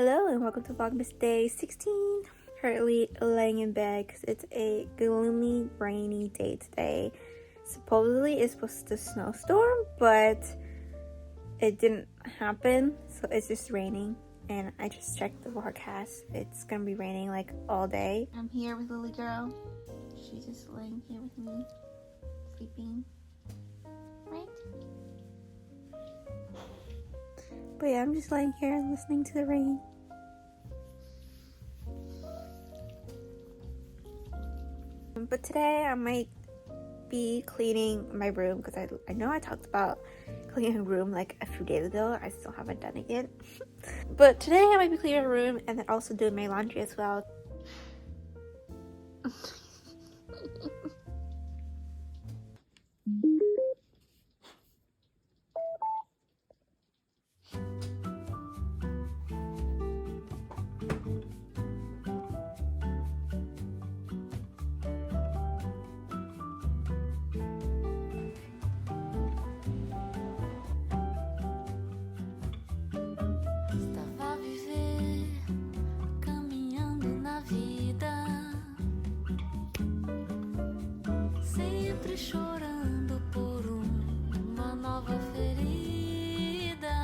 Hello and welcome to Vlogmas day 16. Currently laying in bed because it's a gloomy, rainy day today. Supposedly it's supposed to snowstorm, but it didn't happen, so it's just raining. And I just checked the forecast. It's gonna be raining like all day. I'm here with Lily girl. She's just laying here with me, sleeping. Right? But yeah, I'm just laying here listening to the rain. But today I might be cleaning my room because I know I talked about cleaning a room like a few days ago. I still haven't done it yet. But today I might be cleaning my room and then also doing my laundry as well. Chorando por uma nova ferida,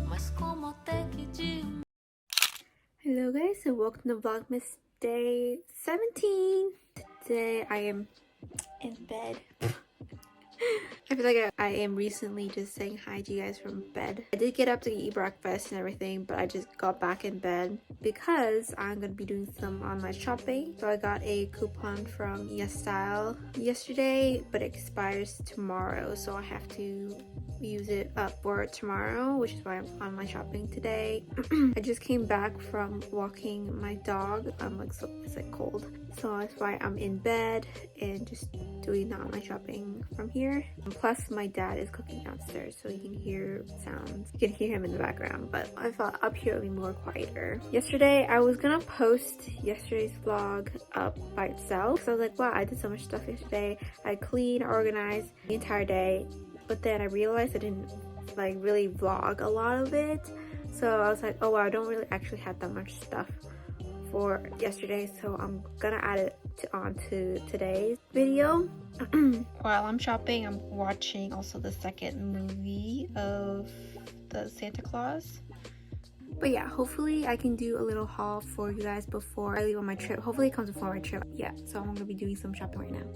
mas como até que de... Hello guys, and welcome to Vlogmas day 17. Today I am in bed. I feel like I am recently just saying hi to you guys from bed. I did get up to eat breakfast and everything, but I just got back in bed because I'm gonna be doing some online shopping. So I got a coupon from YesStyle yesterday, but it expires tomorrow, so I have to use it up for tomorrow, which is why I'm online shopping today. I just came back from walking my dog. So it's like cold, so that's why I'm in bed and just doing the online shopping from here. Plus my dad is cooking downstairs, so you can hear sounds. You can hear him in the background, but I thought up here would be more quieter. Yesterday I was gonna post yesterday's vlog up by itself, so I was like, wow, I did so much stuff yesterday. I cleaned, organized the entire day, but then I realized I didn't like really vlog a lot of it, so I was like, oh wow, I don't really actually have that much stuff for yesterday, so I'm gonna add it onto today's video. While I'm shopping, I'm watching also the second movie of the Santa Claus. But yeah, hopefully I can do a little haul for you guys before I leave on my trip. Hopefully it comes before my trip. Yeah, so I'm gonna be doing some shopping right now.